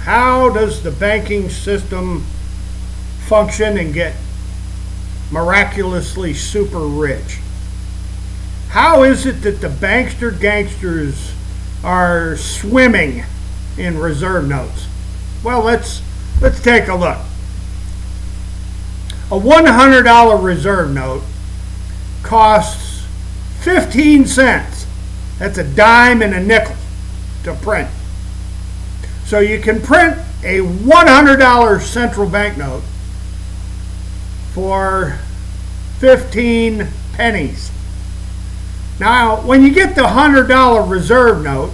How does the banking system function and get miraculously super rich? How is it that the bankster gangsters are swimming in reserve notes? Well, let's take a look. A $100 reserve note costs 15 cents. That's a dime and a nickel to print. So you can print a $100 central bank note for 15 pennies. Now, when you get the $100 reserve note,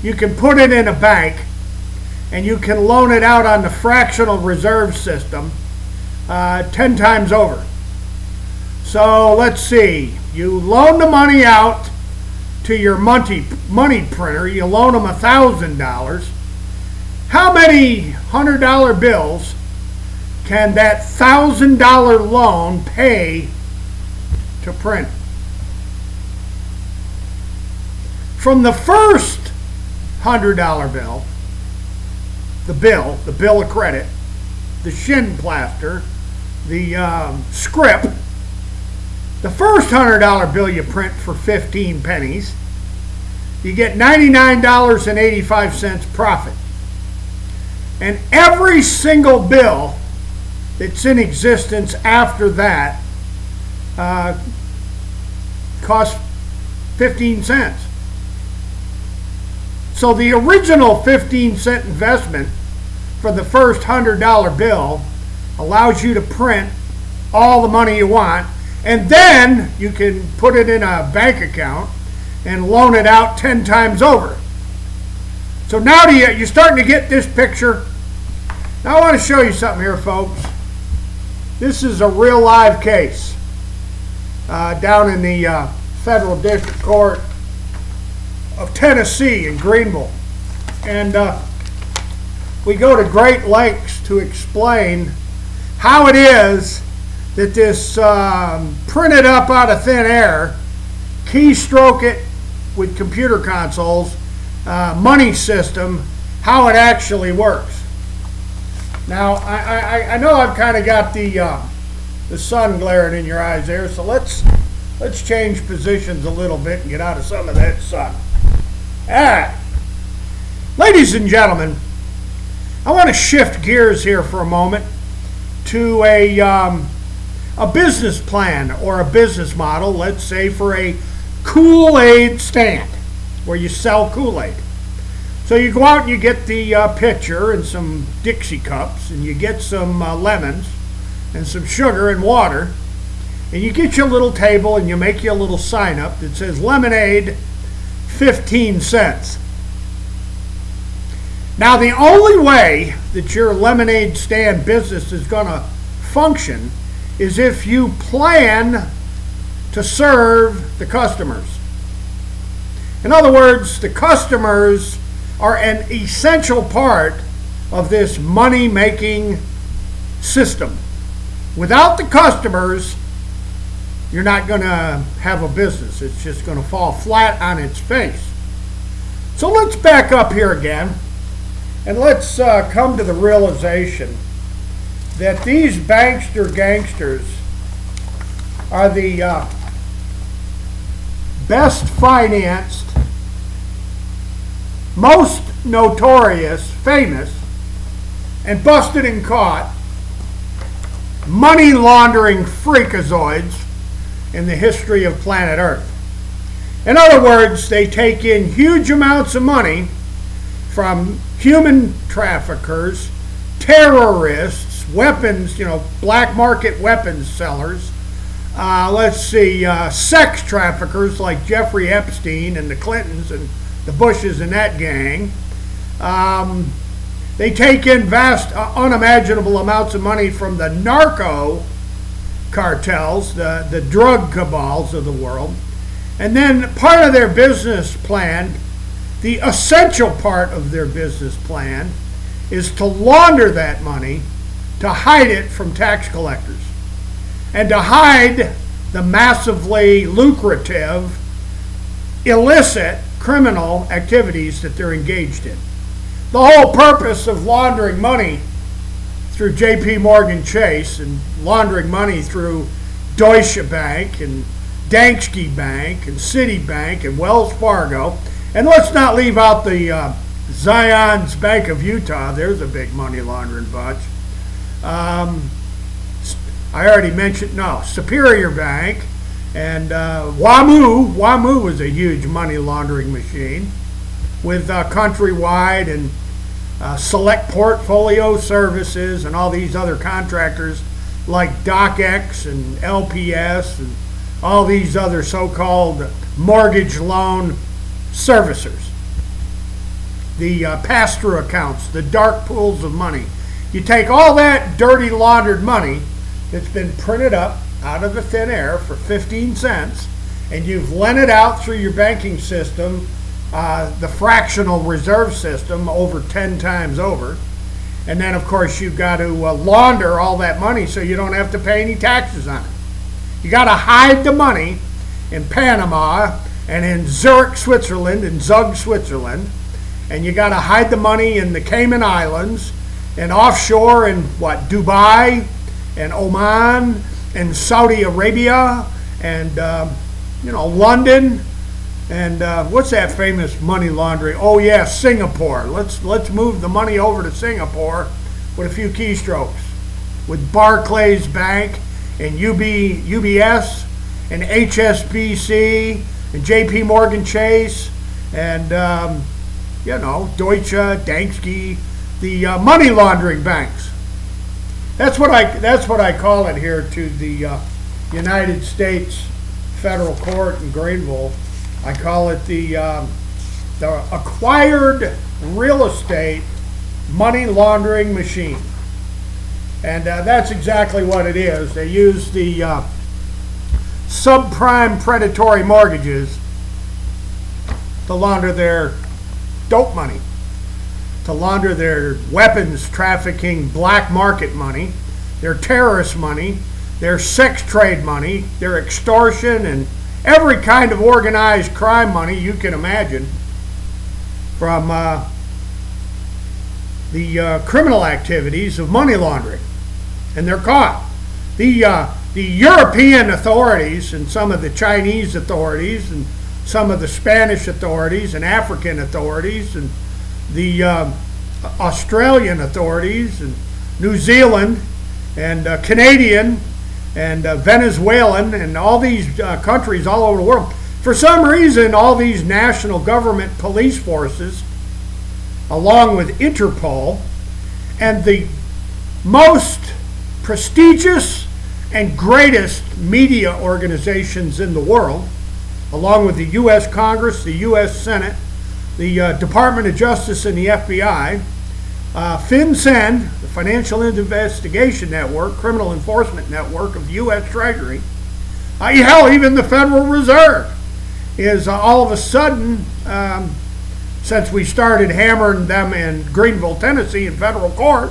you can put it in a bank and you can loan it out on the fractional reserve system 10 times over. So let's see, you loan the money out to your money printer, you loan them $1,000. How many $100 bills can that $1,000 loan pay to print? From the first $100 bill, the bill of credit, the shin plaster, the script, the first $100 bill you print for 15 pennies, you get $99.85 profit. And every single bill that's in existence after that costs 15 cents. So the original 15-cent investment for the first $100 bill allows you to print all the money you want, and then you can put it in a bank account and loan it out 10 times over. So now you're starting to get this picture. Now I want to show you something here, folks. This is a real live case down in the Federal District Court of Tennessee in Greenville. And we go to great lengths to explain how it is that this printed up out of thin air, keystroke it with computer consoles, money system, how it actually works. Now, I know I've kind of got the sun glaring in your eyes there, so let's change positions a little bit and get out of some of that sun. All right. Ladies and gentlemen, I want to shift gears here for a moment to a business plan or a business model, let's say for a Kool-Aid stand where you sell Kool-Aid. So you go out and you get the pitcher and some Dixie cups, and you get some lemons and some sugar and water, and you get your little table and you make you a little sign up that says lemonade 15 cents. Now the only way that your lemonade stand business is going to function is if you plan to serve the customers. In other words, the customers are an essential part of this money-making system. Without the customers, you're not going to have a business. It's just going to fall flat on its face. So let's back up here again, and let's come to the realization that these bankster gangsters are the best financed, most notorious, famous, and busted and caught money laundering freakazoids in the history of planet Earth. In other words, they take in huge amounts of money from human traffickers, terrorists, weapons, black market weapons sellers, sex traffickers like Jeffrey Epstein and the Clintons and the Bushes and that gang. They take in vast, unimaginable amounts of money from the narco cartels, the drug cabals of the world. And then part of their business plan, the essential part of their business plan, is to launder that money, to hide it from tax collectors, and to hide the massively lucrative, illicit criminal activities that they're engaged in. The whole purpose of laundering money through J.P. Morgan Chase and laundering money through Deutsche Bank and Danske Bank and Citibank and Wells Fargo, and let's not leave out the Zions Bank of Utah. There's a big money laundering bunch. I already mentioned, no, Superior Bank and WAMU. WAMU was a huge money laundering machine with Countrywide and Select Portfolio Services and all these other contractors like DocX and LPS and all these other so-called mortgage loan servicers. The pass-through accounts, the dark pools of money. You take all that dirty laundered money that's been printed up out of the thin air for 15 cents and you've lent it out through your banking system, the fractional reserve system, over 10 times over. And then, of course, you've got to launder all that money so you don't have to pay any taxes on it. You got to hide the money in Panama and in Zurich, Switzerland, and Zug, Switzerland. And you got to hide the money in the Cayman Islands and offshore in, Dubai and Oman and Saudi Arabia and, London. And what's that famous money laundering? Oh yeah, Singapore. Let's move the money over to Singapore with a few keystrokes. With Barclays Bank and UBS and HSBC and J.P. Morgan Chase and Deutsche, Danske, the money laundering banks. That's what I call it here to the United States Federal Court in Greenville. I call it the acquired real estate money laundering machine. And that's exactly what it is. They use the subprime predatory mortgages to launder their dope money, to launder their weapons trafficking black market money, their terrorist money, their sex trade money, their extortion, and every kind of organized crime money you can imagine, from the criminal activities of money laundering. And they're caught. The European authorities and some of the Chinese authorities and some of the Spanish authorities and African authorities and the Australian authorities and New Zealand and Canadian and Venezuelan and all these countries all over the world. For some reason, all these national government police forces, along with Interpol, and the most prestigious and greatest media organizations in the world, along with the U.S. Congress, the U.S. Senate, the Department of Justice, and the FBI, FinCEN, the Financial Investigation Network, Criminal Enforcement Network of the U.S. Treasury, hell, even the Federal Reserve is all of a sudden, since we started hammering them in Greenville, Tennessee in federal court,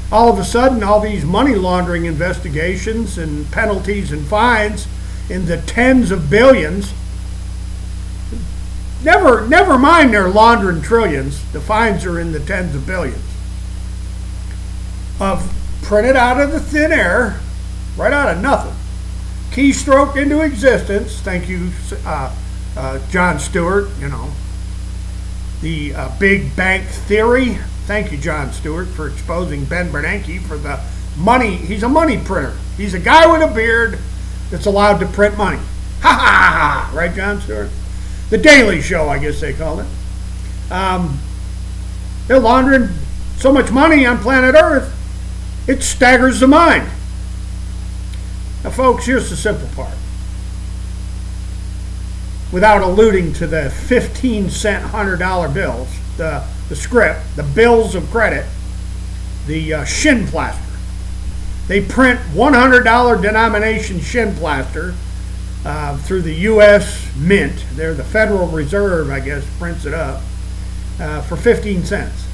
all of a sudden all these money laundering investigations and penalties and fines in the tens of billions. Never mind they're laundering trillions, the fines are in the tens of billions. Of printed out of the thin air, right out of nothing. Keystroke into existence, thank you, Jon Stewart, the big bank theory. Thank you, Jon Stewart, for exposing Ben Bernanke for the money. He's a money printer. He's a guy with a beard that's allowed to print money. Ha ha ha! Right, Jon Stewart? The Daily Show, I guess they call it. They're laundering so much money on planet Earth, it staggers the mind. Now, folks, here's the simple part. Without alluding to the 15-cent $100 bills, the script, the bills of credit, the shin plaster. They print $100 denomination shin plaster through the U.S. Mint. They're the Federal Reserve, I guess, prints it up for 15 cents.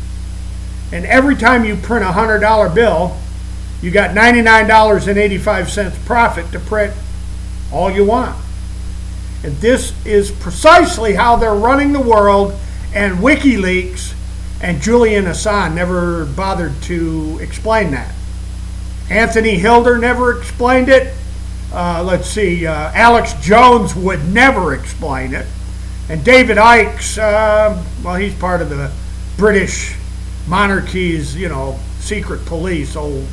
And every time you print a $100 bill, you got $99.85 profit to print all you want. And this is precisely how they're running the world, and WikiLeaks And Julian Assange never bothered to explain that. Anthony Hilder never explained it. Let's see, Alex Jones would never explain it. And David Icke's, well, he's part of the British monarchy's, secret police, old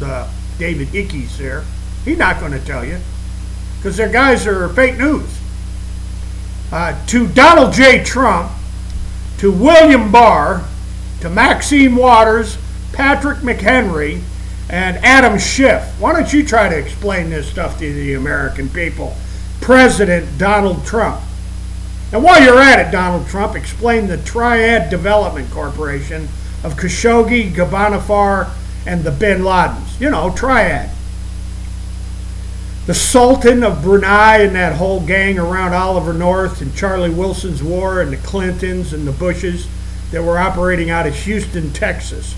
David Icke's there. He's not going to tell you, because their guys are fake news. To Donald J. Trump, to William Barr, to Maxine Waters, Patrick McHenry, and Adam Schiff. Why don't you try to explain this stuff to the American people? President Donald Trump. And while you're at it, Donald Trump, explain the Triad Development Corporation of Khashoggi, Ghazafar, and the Bin Ladens. Triad. The Sultan of Brunei and that whole gang around Oliver North and Charlie Wilson's war and the Clintons and the Bushes that were operating out of Houston, Texas.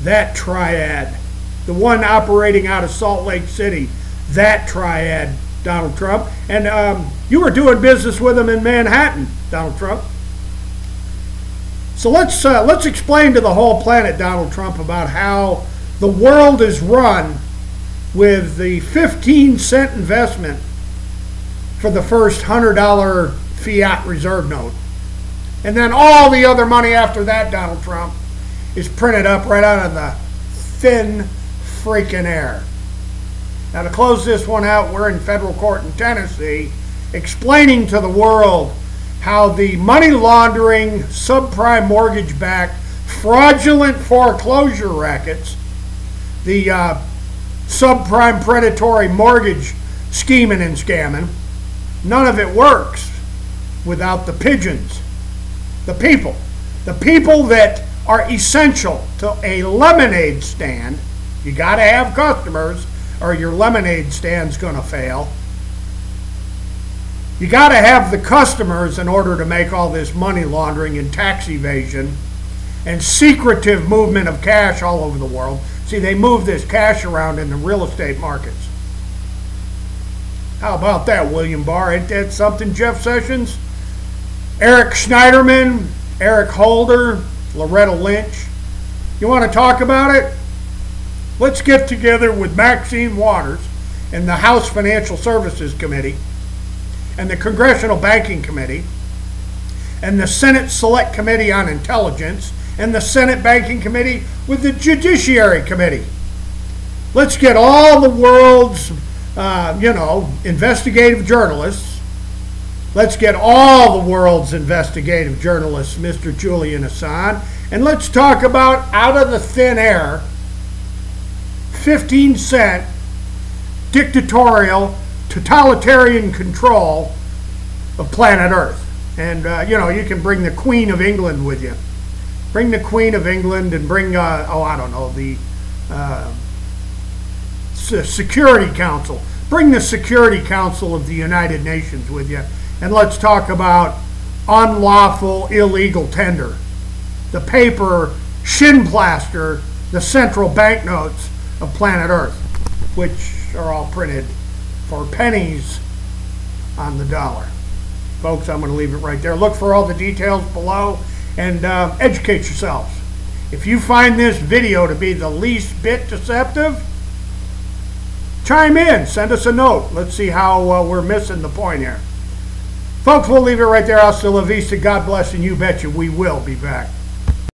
That triad. The one operating out of Salt Lake City. That triad, Donald Trump. And you were doing business with them in Manhattan, Donald Trump. So let's explain to the whole planet, Donald Trump, about how the world is run with the 15-cent investment for the first $100 fiat reserve note. And then all the other money after that, Donald Trump, is printed up right out of the thin freaking air. Now, to close this one out, we're in federal court in Tennessee explaining to the world how the money laundering, subprime mortgage-backed, fraudulent foreclosure rackets, the subprime predatory mortgage scheming and scamming, none of it works without the pigeons, the people that are essential to a lemonade stand. You got to have customers or your lemonade stand's going to fail. You got to have the customers in order to make all this money laundering and tax evasion and secretive movement of cash all over the world. See, they move this cash around in the real estate markets. How about that, William Barr? Ain't that something, Jeff Sessions? Eric Schneiderman, Eric Holder, Loretta Lynch. You want to talk about it? Let's get together with Maxine Waters and the House Financial Services Committee and the Congressional Banking Committee and the Senate Select Committee on Intelligence and the Senate Banking Committee with the Judiciary Committee. Let's get all the world's, investigative journalists. Let's get all the world's investigative journalists, Mr. Julian Assange, and let's talk about out of the thin air, 15-cent dictatorial, totalitarian control of planet Earth. And, you can bring the Queen of England with you. Bring the Queen of England and bring, the Security Council. Bring the Security Council of the United Nations with you. And let's talk about unlawful, illegal tender. The paper shin plaster, the central banknotes of planet Earth, which are all printed for pennies on the dollar. Folks, I'm going to leave it right there. Look for all the details below and educate yourselves. If you find this video to be the least bit deceptive, chime in, send us a note. Let's see how we're missing the point here. Folks, we'll leave it right there. Hasta la vista. God bless, and you betcha we will be back.